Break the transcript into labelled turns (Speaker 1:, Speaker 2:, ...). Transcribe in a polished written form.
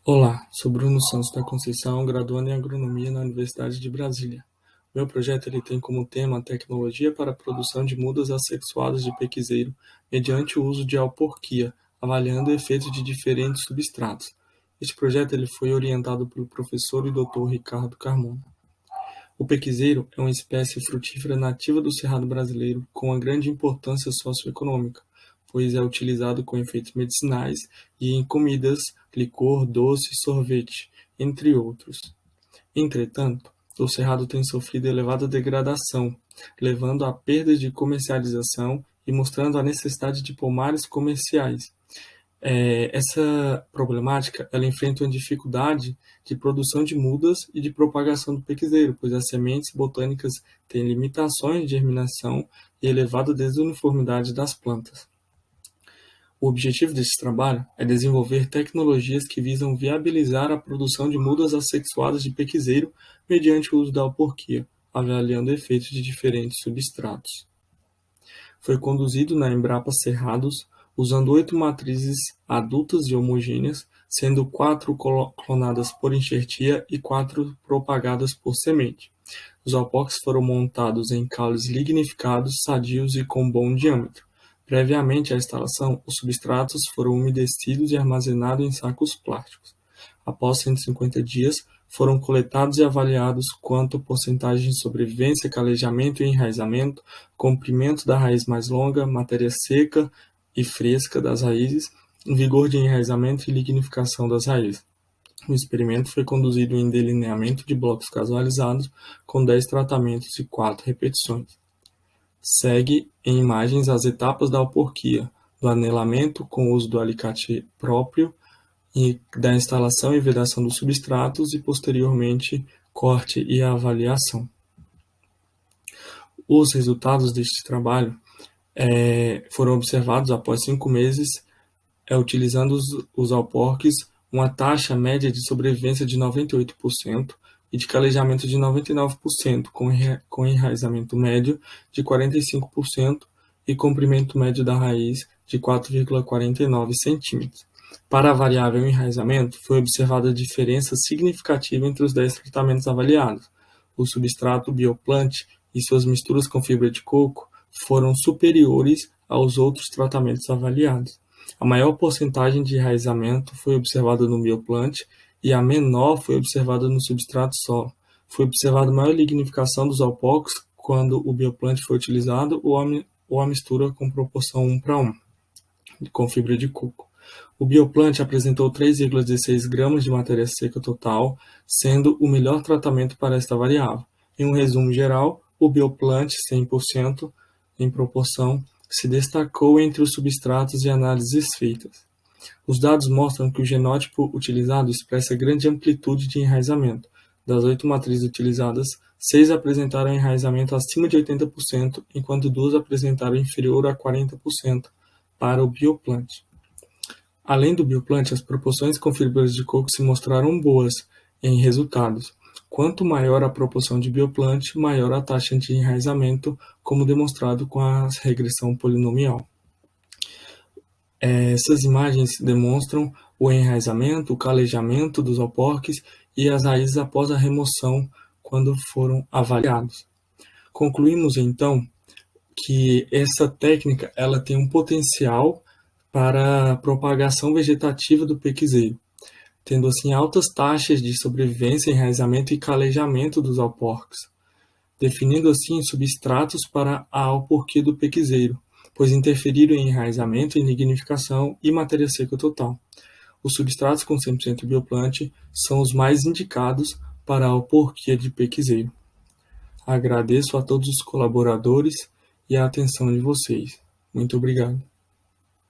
Speaker 1: Olá, sou Bruno Santos da Conceição, graduando em Agronomia na Universidade de Brasília. Meu projeto tem como tema a tecnologia para a produção de mudas assexuadas de pequiseiro mediante o uso de alporquia, avaliando o efeito de diferentes substratos. Este projeto foi orientado pelo professor e doutor Ricardo Carmona. O pequiseiro é uma espécie frutífera nativa do Cerrado brasileiro com uma grande importância socioeconômica, pois é utilizado com efeitos medicinais e em comidas, licor, doce, sorvete, entre outros. Entretanto, o cerrado tem sofrido elevada degradação, levando a perdas de comercialização e mostrando a necessidade de pomares comerciais. Essa problemática ela enfrenta uma dificuldade de produção de mudas e de propagação do pequiseiro, pois as sementes botânicas têm limitações de germinação e elevada desuniformidade das plantas. O objetivo deste trabalho é desenvolver tecnologias que visam viabilizar a produção de mudas assexuadas de pequiseiro mediante o uso da alporquia, avaliando efeitos de diferentes substratos. Foi conduzido na Embrapa Cerrados, usando 8 matrizes adultas e homogêneas, sendo 4 clonadas por enxertia e 4 propagadas por semente. Os alporques foram montados em caules lignificados, sadios e com bom diâmetro. Previamente à instalação, os substratos foram umedecidos e armazenados em sacos plásticos. Após 150 dias, foram coletados e avaliados quanto à porcentagem de sobrevivência, calejamento e enraizamento, comprimento da raiz mais longa, matéria seca e fresca das raízes, vigor de enraizamento e lignificação das raízes. O experimento foi conduzido em delineamento de blocos casualizados, com 10 tratamentos e 4 repetições. Segue em imagens as etapas da alporquia, do anelamento com o uso do alicate próprio, e da instalação e vedação dos substratos e, posteriormente, corte e avaliação. Os resultados deste trabalho foram observados após 5 meses, utilizando os alporques, uma taxa média de sobrevivência de 98% e de calejamento de 99%, com enraizamento médio de 45% e comprimento médio da raiz de 4,49 centímetros. Para a variável enraizamento, foi observada diferença significativa entre os 10 tratamentos avaliados. O substrato bioplant e suas misturas com fibra de coco foram superiores aos outros tratamentos avaliados. A maior porcentagem de enraizamento foi observada no bioplant e a menor foi observada no substrato solo. Foi observada maior lignificação dos alporques quando o bioplant foi utilizado ou a mistura com proporção 1:1, com fibra de coco. O bioplant apresentou 3,16 gramas de matéria seca total, sendo o melhor tratamento para esta variável. Em um resumo geral, o bioplant 100% em proporção se destacou entre os substratos e análises feitas. Os dados mostram que o genótipo utilizado expressa grande amplitude de enraizamento. Das 8 matrizes utilizadas, 6 apresentaram enraizamento acima de 80%, enquanto 2 apresentaram inferior a 40% para o bioplant. Além do bioplant, as proporções com fibras de coco se mostraram boas em resultados. Quanto maior a proporção de bioplant, maior a taxa de enraizamento, como demonstrado com a regressão polinomial. Essas imagens demonstram o enraizamento, o calejamento dos alporques e as raízes após a remoção quando foram avaliados. Concluímos então que essa técnica ela tem um potencial para a propagação vegetativa do pequiseiro, tendo assim altas taxas de sobrevivência, enraizamento e calejamento dos alporques, definindo assim substratos para a alporquia do pequiseiro, pois interferiram em enraizamento, em lignificação e matéria seca total. Os substratos com 100% bioplant são os mais indicados para a alporquia de pequiseiro. Agradeço a todos os colaboradores e a atenção de vocês. Muito obrigado.